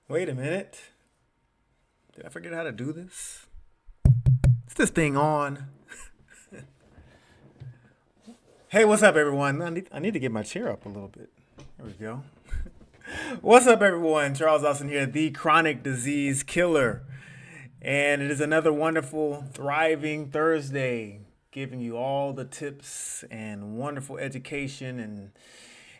Wait a minute. Did I forget how to do this? Is this thing on? Hey, what's up, everyone? I need to get my chair up a little bit. There we go. What's up, everyone? Charles Austin here, the chronic disease killer. And it is another wonderful, thriving Thursday, giving you all the tips and wonderful education and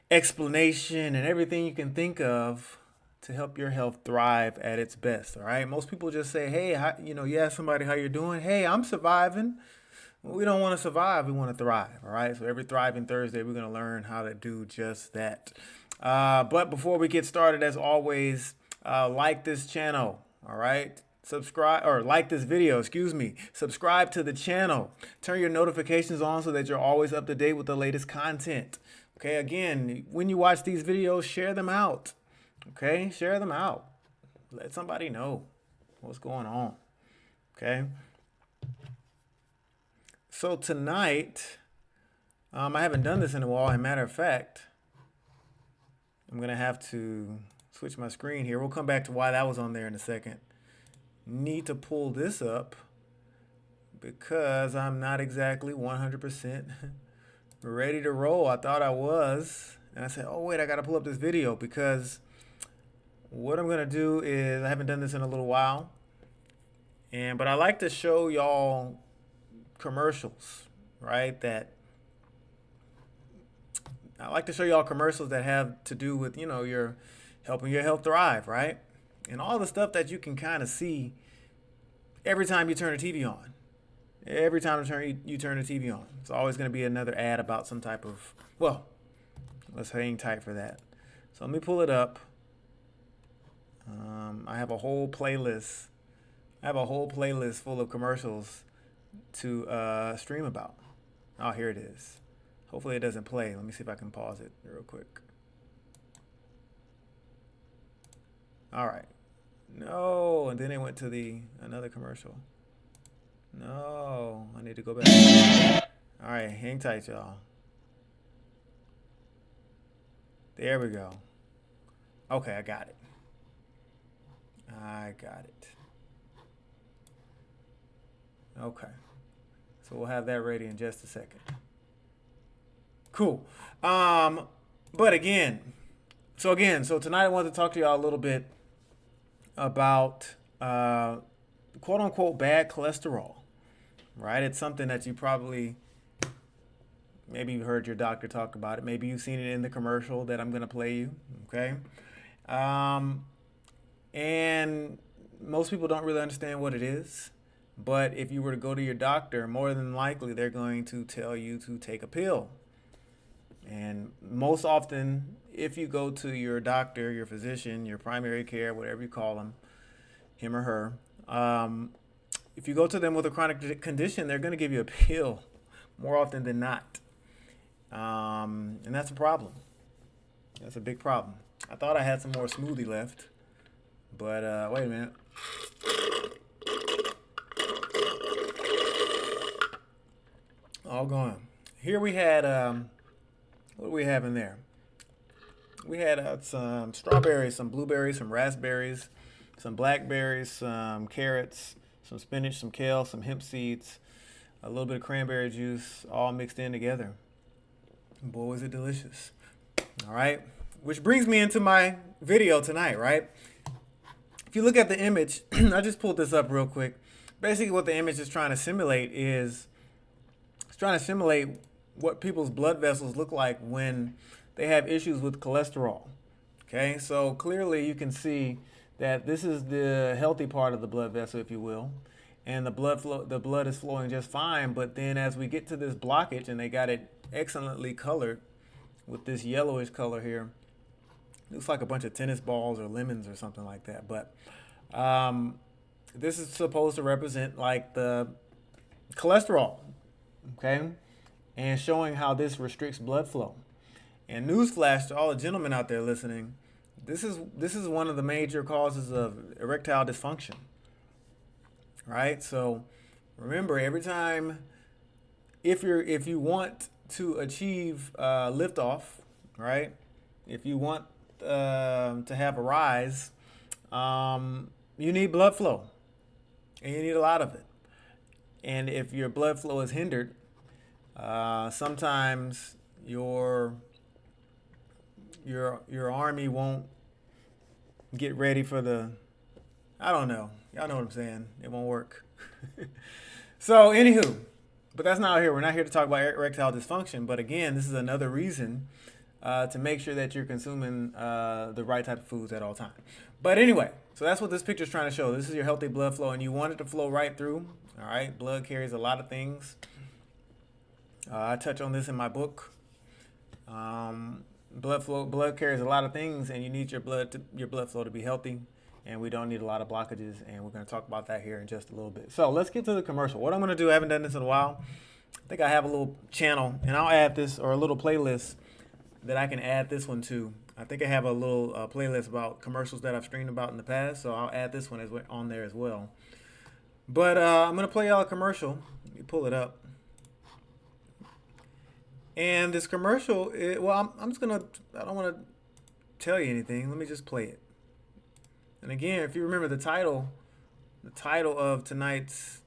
explanation and everything you can think of to help your health thrive at its best. All right. Most people just say, "Hey, you ask somebody how you're doing. Hey, I'm surviving." Well, we don't want to survive. We want to thrive. All right. So every Thriving Thursday, we're going to learn how to do just that. But before we get started, as always, like this channel. All right. Subscribe or like this video, excuse me. Subscribe to the channel. Turn your notifications on so that you're always up to date with the latest content. Okay. Again, when you watch these videos, share them out. Okay. Share them out. Let somebody know what's going on. Okay. So tonight, I haven't done this in a while. As a matter of fact, I'm going to have to switch my screen here. We'll come back to why that was on there in a second. Need to pull this up because I'm not exactly 100% ready to roll. I thought I was. And I said, oh, wait, I got to pull up this video because what I'm going to do is I haven't done this in a little while. But I like to show y'all commercials, right? I like to show y'all commercials that have to do with, your helping your health thrive, right? And all the stuff that you can kind of see every time you turn the TV on. Every time you turn the TV on. It's always going to be another ad about some type of, well, let's hang tight for that. So let me pull it up. I have a whole playlist. Full of commercials to stream about. Oh, here it is. Hopefully it doesn't play. Let me see if I can pause it real quick. All right. No, and then it went to another commercial. No, I need to go back. All right, hang tight, y'all. There we go. Okay, I got it. Okay. So we'll have that ready in just a second. Cool. But so tonight I wanted to talk to y'all a little bit about quote unquote bad cholesterol. Right? It's something that you maybe you've heard your doctor talk about it. Maybe you've seen it in the commercial that I'm going to play you. Okay. And most people don't really understand what it is. But if you were to go to your doctor, more than likely they're going to tell you to take a pill. And most often, if you go to your doctor, your physician, your primary care, whatever you call him or her, if you go to them with a chronic condition, they're going to give you a pill more often than not. And that's a problem. That's a big problem. I thought I had some more smoothie left, but wait a minute. All gone. Here we had, what do we have in there? We had some strawberries, some blueberries, some raspberries, some blackberries, some carrots, some spinach, some kale, some hemp seeds, a little bit of cranberry juice, all mixed in together. Boy, was it delicious. All right. Which brings me into my video tonight, right? If you look at the image, I just pulled this up real quick. Basically what the image is trying to simulate is what people's blood vessels look like when they have issues with cholesterol. Okay, so clearly you can see that this is the healthy part of the blood vessel, if you will, and the blood is flowing just fine. But then as we get to this blockage, and they got it excellently colored with this yellowish color here, looks like a bunch of tennis balls or lemons or something like that. But this is supposed to represent like the cholesterol. Okay, and showing how this restricts blood flow. And newsflash to all the gentlemen out there listening, this is one of the major causes of erectile dysfunction. Right? So remember, every time if you want to achieve liftoff, right? If you want to have a rise, you need blood flow, and you need a lot of it. And if your blood flow is hindered, sometimes your army won't get ready for the. I don't know. Y'all know what I'm saying. It won't work. So, anywho, but that's not here. We're not here to talk about erectile dysfunction. But again, this is another reason to make sure that you're consuming the right type of foods at all times. But anyway, so that's what this picture is trying to show. This is your healthy blood flow, and you want it to flow right through. All right, blood carries a lot of things. I touch on this in my book. Blood carries a lot of things, and you need your blood flow to be healthy. And we don't need a lot of blockages, and we're going to talk about that here in just a little bit. So let's get to the commercial. What I'm going to do, I haven't done this in a while. I think I have a little channel, and I'll add this, or a little playlist that I can add this one to. I think I have a little playlist about commercials that I've streamed about in the past, so I'll add this one on there as well. But I'm going to play y'all a commercial. Let me pull it up. And this commercial, I'm just going to, I don't want to tell you anything. Let me just play it. And again, if you remember the title of tonight's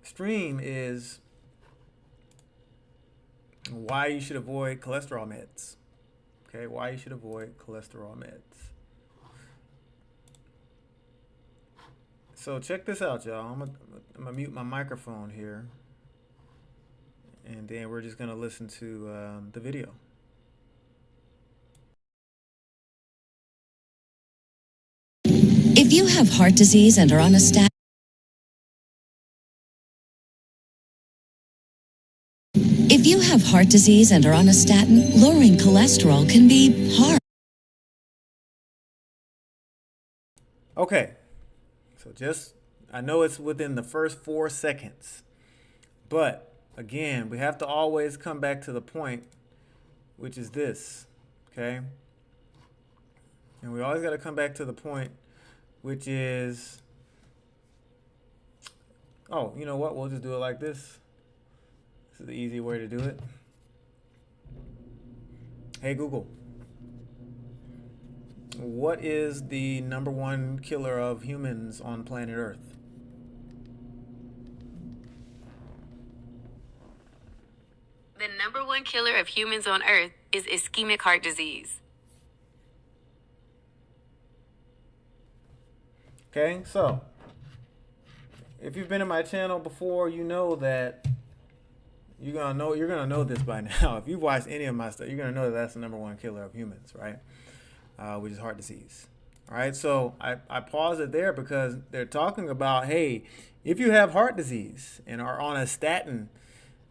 stream is why you should avoid cholesterol meds. Okay, why you should avoid cholesterol meds. So check this out, y'all. I'm gonna mute my microphone here, and then we're just gonna listen to the video. If you have heart disease and are on a statin, lowering cholesterol can be hard. Okay, so I know it's within the first 4 seconds, but again, we have to always come back to the point, which is this, okay? And we always got to come back to the point, which is, oh, you know what? We'll just do it like this. This is the easy way to do it. Hey, Google, what is the #1 killer of humans on planet Earth? The #1 killer of humans on Earth is ischemic heart disease. Okay, so if you've been in my channel before, you know that you're gonna know this by now. If you've watched any of my stuff, you're gonna know that that's the #1 killer of humans, right? Which is heart disease. All right, so I pause it there because they're talking about, hey, if you have heart disease and are on a statin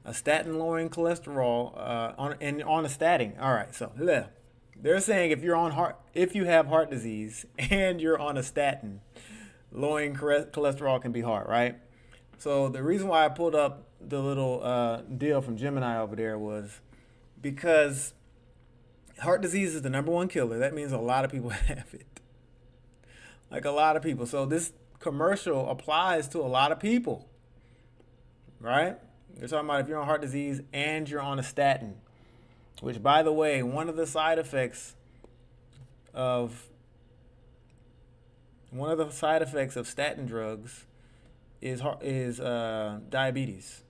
lowering cholesterol, on a statin. All right, so they're saying if you have heart disease and you're on a statin, lowering cholesterol can be hard, right? So the reason why I pulled up the little deal from Gemini over there was because heart disease is the #1 killer. That means a lot of people have it. Like a lot of people. So this commercial applies to a lot of people, right? They're talking about if you're on heart disease and you're on a statin, which, by the way, one of the side effects of statin drugs is diabetes.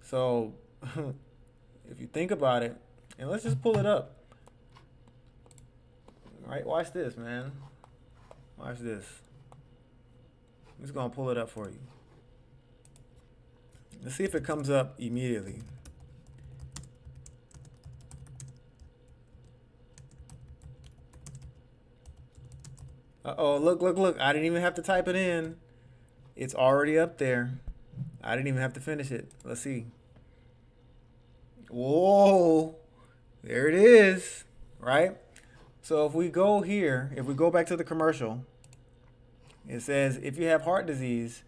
So if you think about it, and let's just pull it up. All right, watch this, man. Watch this. I'm just gonna pull it up for you. Let's see if it comes up immediately. Uh-oh, look. I didn't even have to type it in. It's already up there. I didn't even have to finish it. Let's see. Whoa. There it is, right? So if we go here, if we go back to the commercial, it says if you have heart disease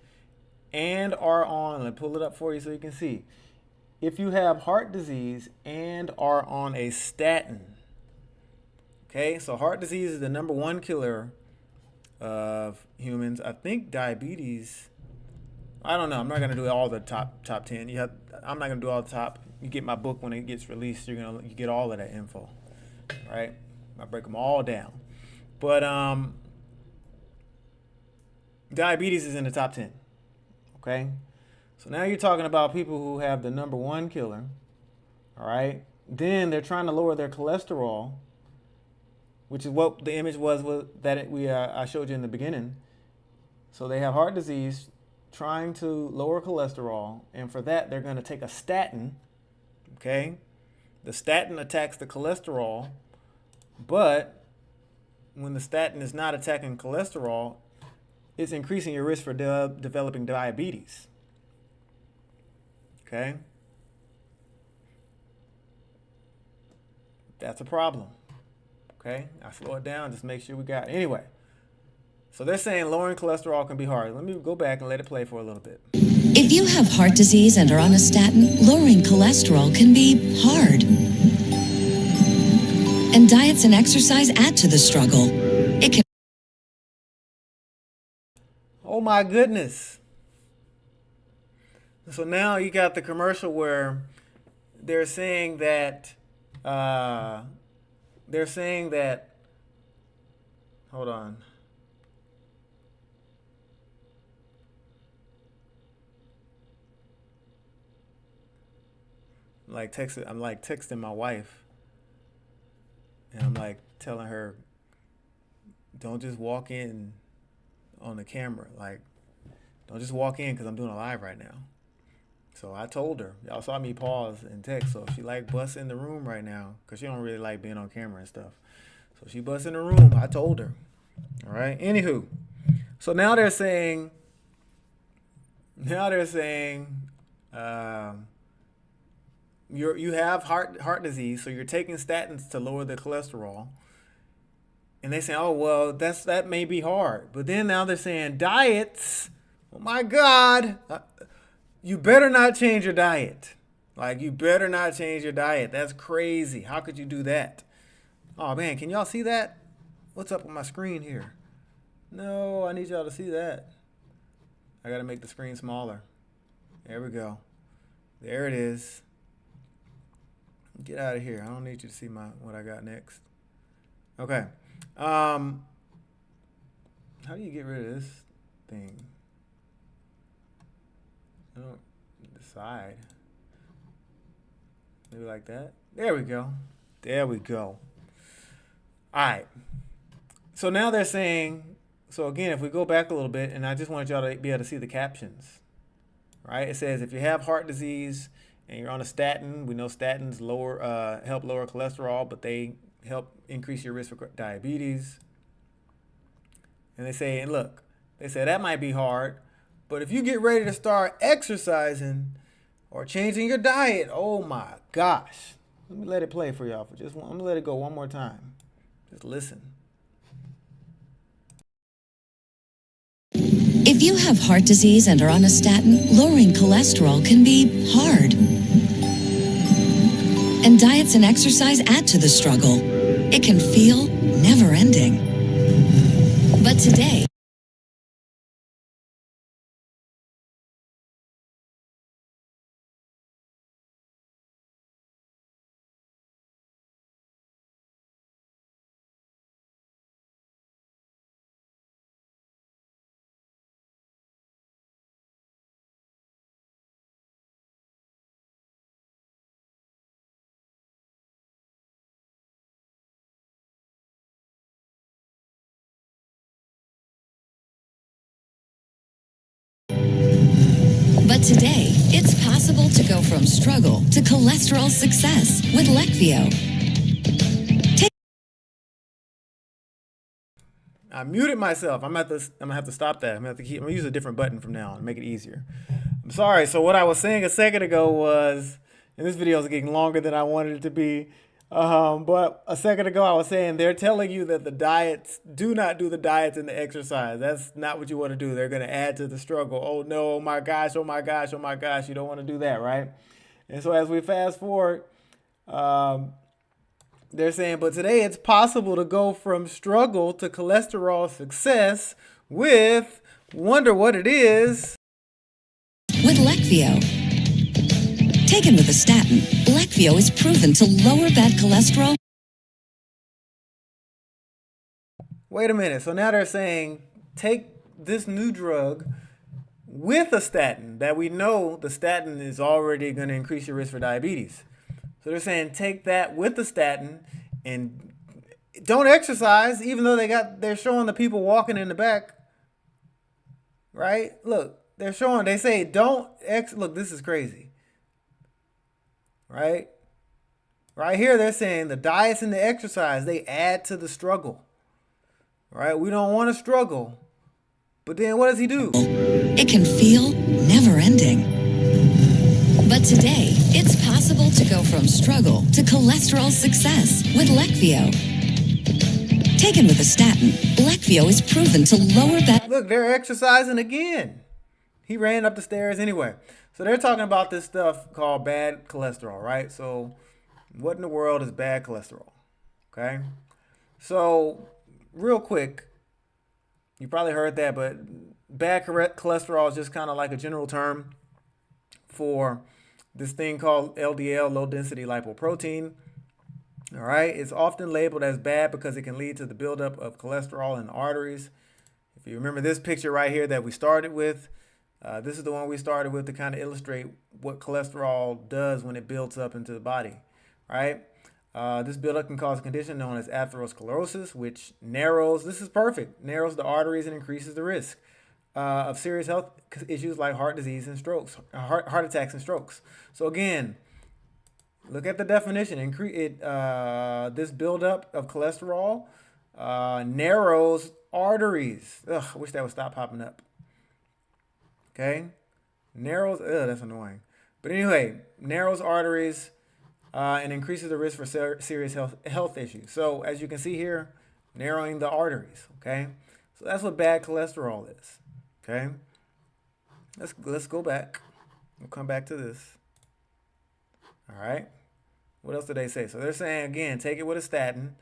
and are on, let me pull it up for you so you can see. If you have heart disease and are on a statin, okay, so heart disease is the #1 killer of humans. I think diabetes, I don't know. I'm not going to do all the top 10. I'm not going to do all the top. You get my book when it gets released. You get all of that info, right? I break them all down. But diabetes is in the top 10. Okay? So now you're talking about people who have the number one killer. All right? Then they're trying to lower their cholesterol, which is what the image was that I showed you in the beginning. So they have heart disease, trying to lower cholesterol, and for that they're going to take a statin. Okay? The statin attacks the cholesterol, but when the statin is not attacking cholesterol, it's increasing your risk for developing diabetes. Okay? That's a problem. Okay? I slow it down, just make sure we got it. Anyway, so they're saying lowering cholesterol can be hard. Let me go back and let it play for a little bit. If you have heart disease and are on a statin, lowering cholesterol can be hard. And diets and exercise add to the struggle. It can. Oh my goodness. So now you got the commercial where they're saying that, hold on. I'm like texting my wife, and I'm like telling her, don't just walk in on the camera. Like, don't just walk in because I'm doing a live right now. So I told her, y'all saw me pause and text. So she like busts in the room right now because she don't really like being on camera and stuff. So she busts in the room. I told her. All right. Anywho, so now they're saying, you have heart disease, so you're taking statins to lower the cholesterol. And they say, oh, well, that may be hard. But then now they're saying diets. Oh, my God. You better not change your diet. Like, you better not change your diet. That's crazy. How could you do that? Oh, man, can y'all see that? What's up with my screen here? No, I need y'all to see that. I got to make the screen smaller. There we go. There it is. Get out of here. I don't need you to see what I got next. Okay. How do you get rid of this thing? I don't decide. Maybe like that. There we go. There we go. All right. So now they're saying, so again, if we go back a little bit, and I just want y'all to be able to see the captions. Right? It says if you have heart disease and you're on a statin, we know statins help lower cholesterol, but they help increase your risk for diabetes. And they say, and look, they say that might be hard, but if you get ready to start exercising or changing your diet, oh my gosh. Let me let it play for y'all. I'm going to let it go one more time. Just listen. If you have heart disease and are on a statin, lowering cholesterol can be hard. And diets and exercise add to the struggle. It can feel never-ending. But today, it's possible to go from struggle to cholesterol success with Leqvio. I muted myself. I'm gonna have to stop that. I'm gonna use a different button from now on and make it easier. I'm sorry. So what I was saying a second ago was, and this video is getting longer than I wanted it to be. But a second ago I was saying they're telling you that the diets, do not do the diets and the exercise. That's not what you want to do. They're going to add to the struggle. Oh no, oh my gosh, oh my gosh, oh my gosh. You don't want to do that, right? And so as we fast forward, they're saying, but today it's possible to go from struggle to cholesterol success with, wonder what it is. With Leqvio. Taken with a statin, Leqvio is proven to lower bad cholesterol Wait a minute. So now they're saying take this new drug with a statin that we know the statin is already going to increase your risk for diabetes. So they're saying take that with the statin and don't exercise, even though they're showing the people walking in the back. Right? Look, they say look, this is crazy. Right? Right here, they're saying the diets and the exercise, they add to the struggle. Right? We don't want to struggle. But then what does he do? It can feel never ending. But today, it's possible to go from struggle to cholesterol success with Leqvio. Taken with a statin, Leqvio is proven to lower bad... Look, they're exercising again. He ran up the stairs anyway. So they're talking about this stuff called bad cholesterol, right? So what in the world is bad cholesterol? Okay. So real quick, you probably heard that, but bad cholesterol is just kind of like a general term for this thing called LDL, low density lipoprotein. All right. It's often labeled as bad because it can lead to the buildup of cholesterol in the arteries. If you remember this picture right here that we started with, this is the one we started with to kind of illustrate what cholesterol does when it builds up into the body, right? This buildup can cause a condition known as atherosclerosis, which narrows the arteries and increases the risk of serious health issues like heart disease and strokes, heart attacks and strokes. So again, look at the definition. This buildup of cholesterol narrows arteries. Ugh, I wish that would stop popping up. Okay, narrows. That's annoying. But anyway, narrows arteries and increases the risk for serious health issues. So as you can see here, narrowing the arteries. Okay, so that's what bad cholesterol is. Okay, let's go back. We'll come back to this. All right. What else did they say? So they're saying again, take it with a statin,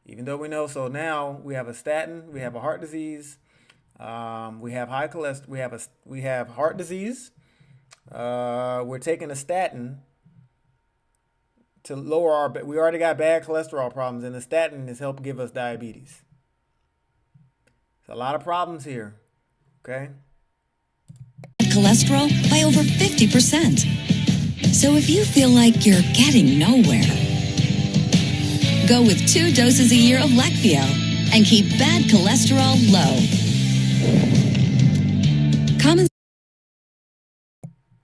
even though we know. So now we have a statin, we have a heart disease, we have high cholesterol, we have heart disease. We're taking a statin to lower we already got bad cholesterol problems, and the statin has helped give us diabetes. There's a lot of problems here. Okay. Cholesterol by over 50%. So if you feel like you're getting nowhere, go with 2 doses a year of Leqvio and keep bad cholesterol low.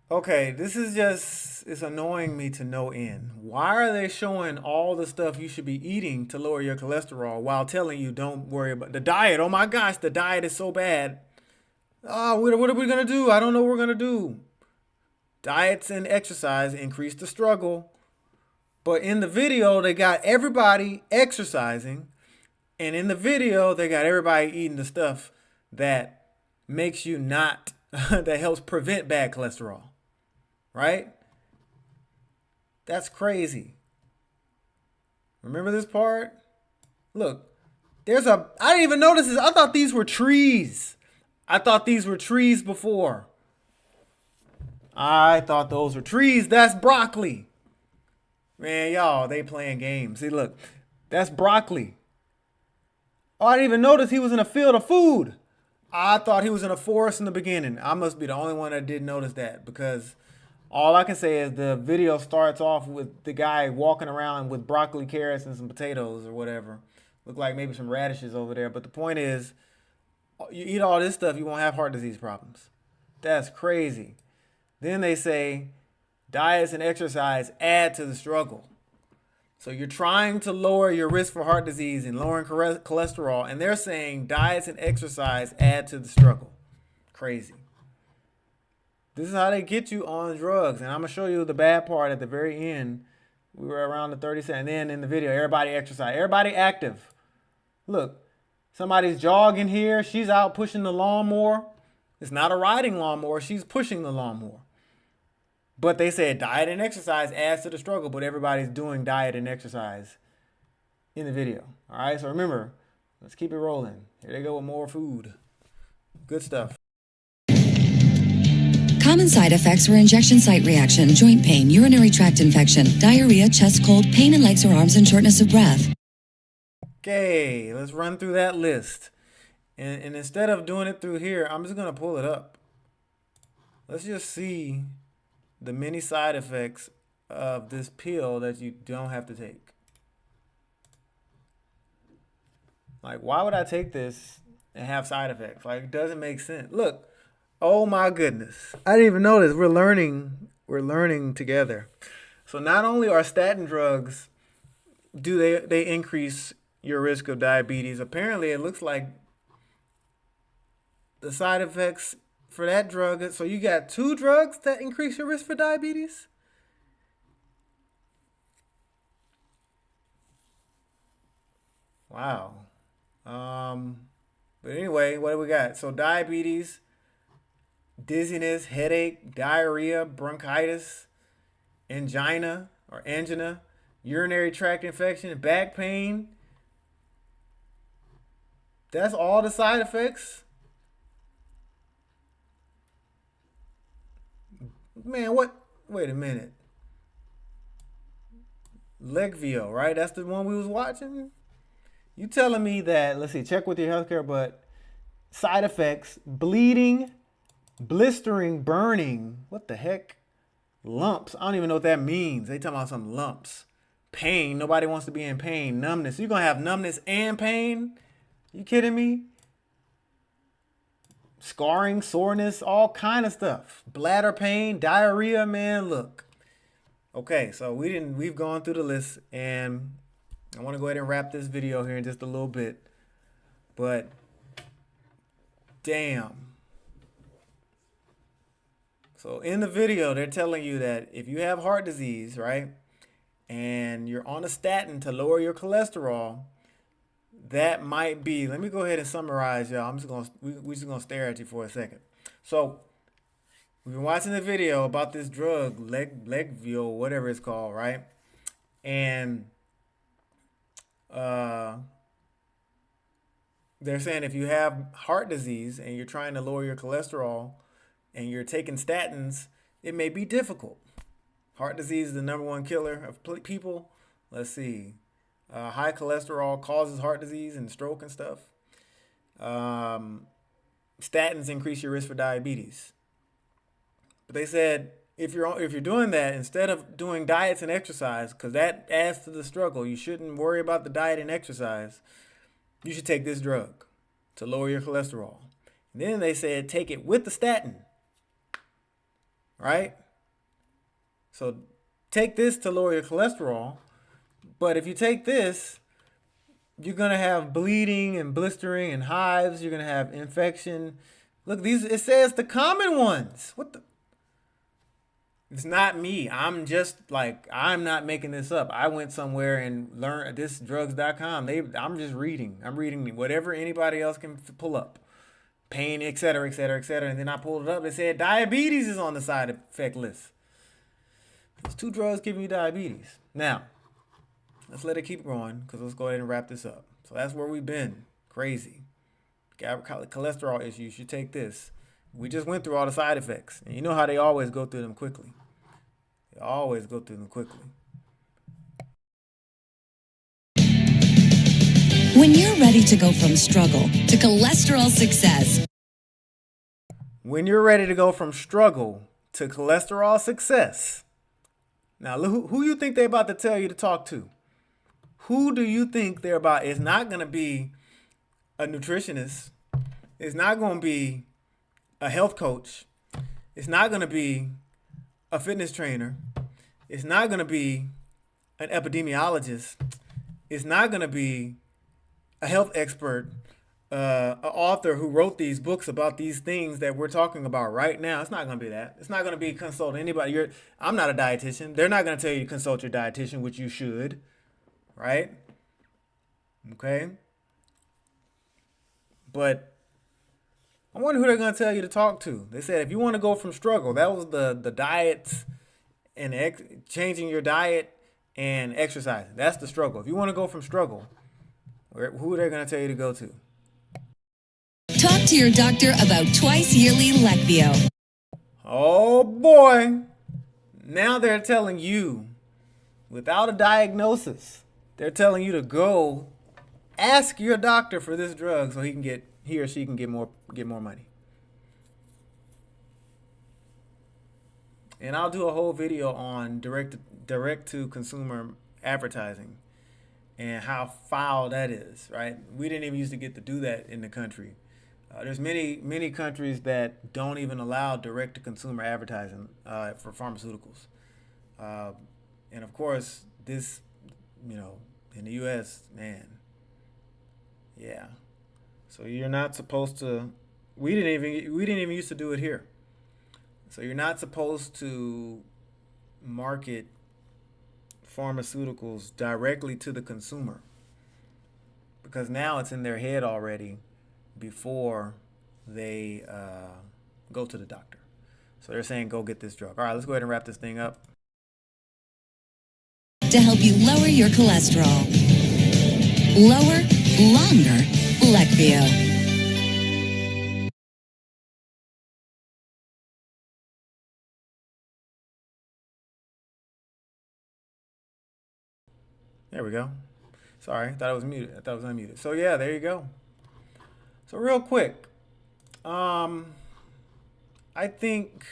Okay, it's annoying me to no end. Why are they showing all the stuff you should be eating to lower your cholesterol while telling you don't worry about the diet? Oh my gosh, the diet is so bad. Oh, what are we going to do? I don't know what we're going to do. Diets and exercise increase the struggle. But in the video, they got everybody exercising. And in the video, they got everybody eating the stuff that makes you not, that helps prevent bad cholesterol. Right? That's crazy. Remember this part? Look, I didn't even notice this. I thought these were trees. Before. I thought those were trees. That's broccoli. Man, y'all, they playing games. See, look, that's broccoli. Oh, I didn't even notice he was in a field of food. I thought he was in a forest in the beginning. I must be the only one that didn't notice that, because all I can say is the video starts off with the guy walking around with broccoli, carrots, and some potatoes or whatever. Look like maybe some radishes over there. But the point is, you eat all this stuff, you won't have heart disease problems. That's crazy. Then they say diets and exercise add to the struggle. So you're trying to lower your risk for heart disease and lowering cholesterol, and they're saying diets and exercise add to the struggle. Crazy. This is how they get you on drugs. And I'm going to show you the bad part at the very end. We were around the 30 seconds. And then in the video, everybody exercise. Everybody active. Look, somebody's jogging here. She's out pushing the lawnmower. It's not a riding lawnmower. She's pushing the lawnmower. But they said diet and exercise adds to the struggle, but everybody's doing diet and exercise in the video. All right, so remember, let's keep it rolling. Here they go with more food. Good stuff. Common side effects were injection site reaction, joint pain, urinary tract infection, diarrhea, chest cold, pain in legs or arms, and shortness of breath. Okay, let's run through that list. And instead of doing it through here, I'm just going to pull it up. Let's just see the many side effects of this pill that you don't have to take. Like, why would I take this and have side effects? Like, it doesn't make sense. Look, oh my goodness. I didn't even notice. We're learning together. So not only are statin drugs, do they increase your risk of diabetes. Apparently, it looks like the side effects for that drug. So you got 2 drugs that increase your risk for diabetes? Wow. But anyway, what do we got? So diabetes, dizziness, headache, diarrhea, bronchitis, angina, urinary tract infection, back pain. That's all the side effects? Man, what? Wait a minute. Leqvio, right? That's the one we was watching? You telling me that, let's see, check with your healthcare, but side effects, bleeding, blistering, burning, what the heck? Lumps, I don't even know what that means. They talking about some lumps. Pain, nobody wants to be in pain. Numbness, you're going to have numbness and pain? You kidding me? Scarring, soreness, all kind of stuff. Bladder pain, diarrhea, man, look. Okay, so we've gone through the list, and I want to go ahead and wrap this video here in just a little bit. But damn. So in the video, they're telling you that if you have heart disease, right, and you're on a statin to lower your cholesterol, that might be, let me go ahead and summarize, y'all. We're just gonna stare at you for a second. So we've been watching the video about this drug, Leqvio, whatever it's called, right? And they're saying if you have heart disease and you're trying to lower your cholesterol and you're taking statins, it may be difficult. Heart disease is the #1 killer of people. Let's see. High cholesterol causes heart disease and stroke and stuff. Statins increase your risk for diabetes. But they said if you're doing that, instead of doing diets and exercise, because that adds to the struggle, you shouldn't worry about the diet and exercise. You should take this drug to lower your cholesterol. And then they said take it with the statin. Right? So take this to lower your cholesterol. But if you take this, you're going to have bleeding and blistering and hives. You're going to have infection. Look, it says the common ones. What the? It's not me. I'm not making this up. I went somewhere and learned thisdrugs.com. I'm just reading. I'm reading whatever anybody else can pull up. Pain, et cetera, et cetera, et cetera. And then I pulled it up. It said diabetes is on the side effect list. There's 2 drugs giving you diabetes. Now, let's let it keep going because let's go ahead and wrap this up. So that's where we've been. Crazy. Got cholesterol issues. You should take this. We just went through all the side effects. And you know how they always go through them quickly. They always go through them quickly. When you're ready to go from struggle to cholesterol success. When you're ready to go from struggle to cholesterol success. Now, who you think they're about to tell you to talk to? Who do you think they're about? It's not going to be a nutritionist. It's not going to be a health coach. It's not going to be a fitness trainer. It's not going to be an epidemiologist. It's not going to be a health expert, an author who wrote these books about these things that we're talking about right now. It's not going to be that. It's not going to be consult anybody. I'm not a dietitian. They're not going to tell you to consult your dietitian, which you should, right? Okay. But I wonder who they're going to tell you to talk to. They said if you want to go from struggle, that was the diets and changing your diet and exercising. That's the struggle. If you want to go from struggle, who are they going to tell you to go to? Talk to your doctor about twice yearly Leqvio. Oh boy. Now they're telling you, without a diagnosis, they're telling you to go Ask your doctor for this drug so he or she can get more money. And I'll do a whole video on direct to consumer advertising and how foul that is, right? We didn't even used to get to do that in the country. There's many countries that don't even allow direct to consumer advertising for pharmaceuticals. And of course, this, in the U.S., man, yeah. So you're not supposed to. We didn't even used to do it here. So you're not supposed to market pharmaceuticals directly to the consumer because now it's in their head already before they go to the doctor. So they're saying, go get this drug. All right, let's go ahead and wrap this thing up. To help you lower your cholesterol. Lower, longer, Leqvio. There we go. Sorry, I thought it was muted. I thought it was unmuted. So yeah, there you go. So real quick, I think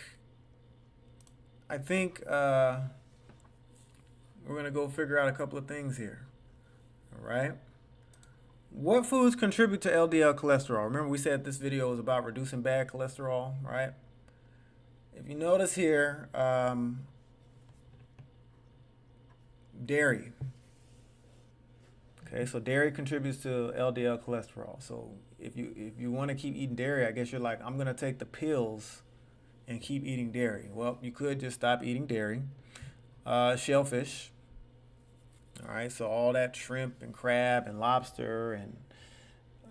we're gonna go figure out a couple of things here. All right. What foods contribute to LDL cholesterol? Remember we said this video was about reducing bad cholesterol, right? If you notice here, dairy. Okay, so dairy contributes to LDL cholesterol. So if you want to keep eating dairy, I guess you're like, I'm gonna take the pills and keep eating dairy. Well, you could just stop eating dairy. Shellfish. All right, so all that shrimp and crab and lobster and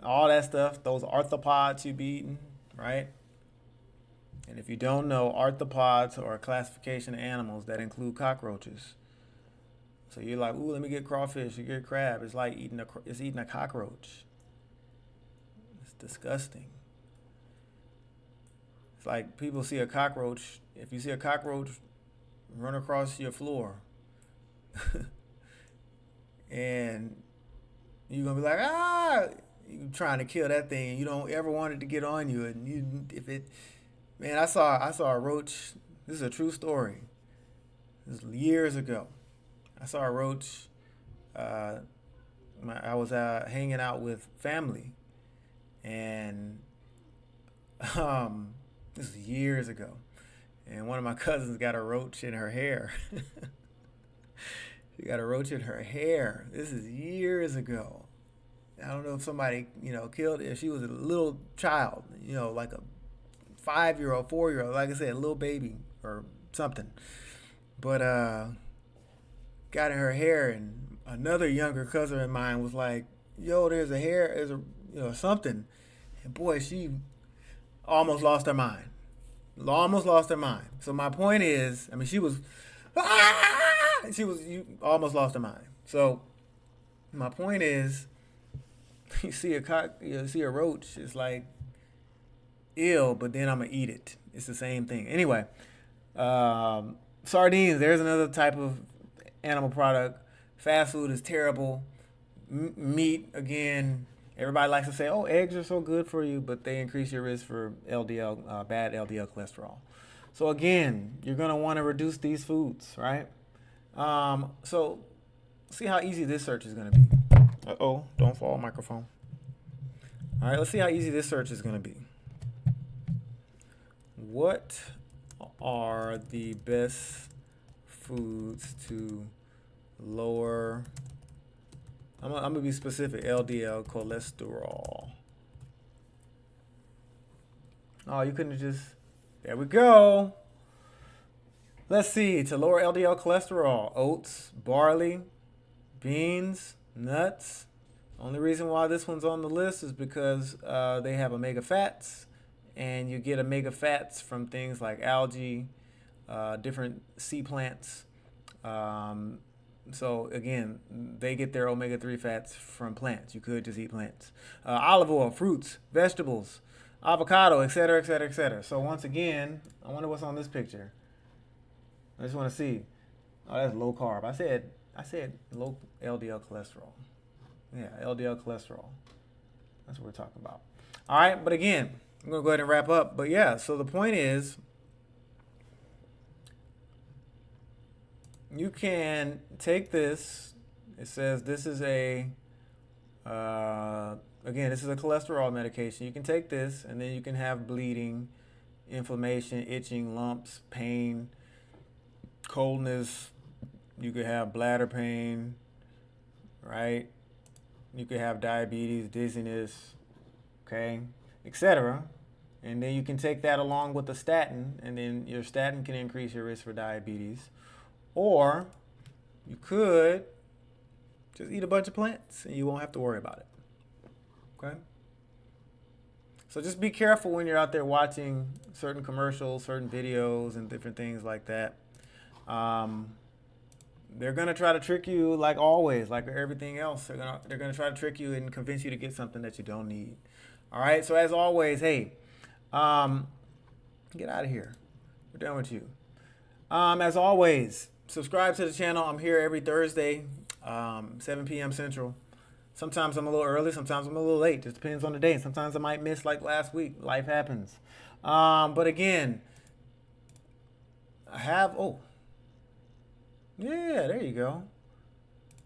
all that stuff, those arthropods you be eating, right? And if you don't know, arthropods are a classification of animals that include cockroaches. So you're like, ooh, let me get crawfish, you get crab. It's like eating a cockroach. It's disgusting. It's like people see a cockroach. If you see a cockroach run across your floor, and you're gonna be like, you trying to kill that thing. You don't ever want it to get on you, and man, I saw a roach. This is a true story. This is years ago. I saw a roach. I was hanging out with family, and this is years ago, and one of my cousins got a roach in her hair. She got a roach in her hair. This is years ago. I don't know if somebody, killed it. If she was a little child, like a 5-year-old, 4-year-old, like I said, a little baby or something. But got in her hair, and another younger cousin of mine was like, "Yo, there's something," and boy, she almost lost her mind. Almost lost her mind. So my point is, she was, you almost lost her mind. So my point is, you see a roach, it's like, ill, but then I'm gonna eat it. It's the same thing. Anyway, sardines. There's another type of animal product. Fast food is terrible. Meat, again, everybody likes to say, oh, eggs are so good for you, but they increase your risk for LDL, bad LDL cholesterol. So again, you're gonna want to reduce these foods, right? So see how easy this search is gonna be. Uh-oh, don't fall, microphone. All right, let's see how easy this search is gonna be. What are the best foods to lower, I'm gonna be specific, LDL cholesterol? Oh, you couldn't just, there we go. Let's see, to lower LDL cholesterol, oats, barley, beans, nuts. Only reason why this one's on the list is because they have omega fats, and you get omega fats from things like algae, different sea plants. So again, they get their omega-3 fats from plants. You could just eat plants. Olive oil, fruits, vegetables, avocado, etc., etc., etc. So once again, I wonder what's on this picture. I just want to see. Oh, that's low carb. I said low LDL cholesterol. Yeah, LDL cholesterol. That's what we're talking about. All right, but again, I'm going to go ahead and wrap up. But yeah, so the point is, you can take this. It says this is a, again, this is a cholesterol medication. You can take this, and then you can have bleeding, inflammation, itching, lumps, pain, coldness. You could have bladder pain, right? You could have diabetes, dizziness, okay, etc. And then you can take that along with the statin, and then your statin can increase your risk for diabetes. Or you could just eat a bunch of plants and you won't have to worry about it. Okay? So just be careful when you're out there watching certain commercials, certain videos, and different things like that. They're gonna try to trick you, like always, like everything else. They're gonna try to trick you and convince you to get something that you don't need. All right. So as always, hey, get out of here. We're done with you. As always, subscribe to the channel. I'm here every Thursday, 7 p.m. Central. Sometimes I'm a little early, sometimes I'm a little late. Just depends on the day. Sometimes I might miss, like last week. Life happens. But again, I have, yeah, there you go.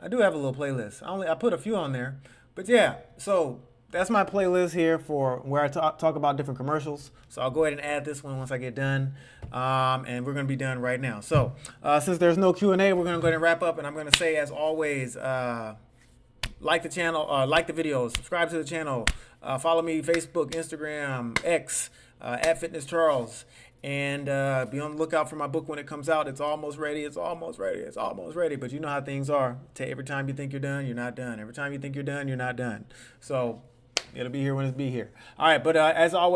I do have a little playlist. I put a few on there. But yeah, so that's my playlist here for where I talk about different commercials. So I'll go ahead and add this one once I get done. And we're going to be done right now. So since there's no Q&A, we're going to go ahead and wrap up. And I'm going to say, as always, like the channel, like the video, subscribe to the channel, follow me, Facebook, Instagram, X, at Fitness Charles. And be on the lookout for my book when it comes out. It's almost ready. It's almost ready. It's almost ready. But you know how things are. Every time you think you're done, you're not done. Every time you think you're done, you're not done. So it'll be here when it's be here. All right. But as always,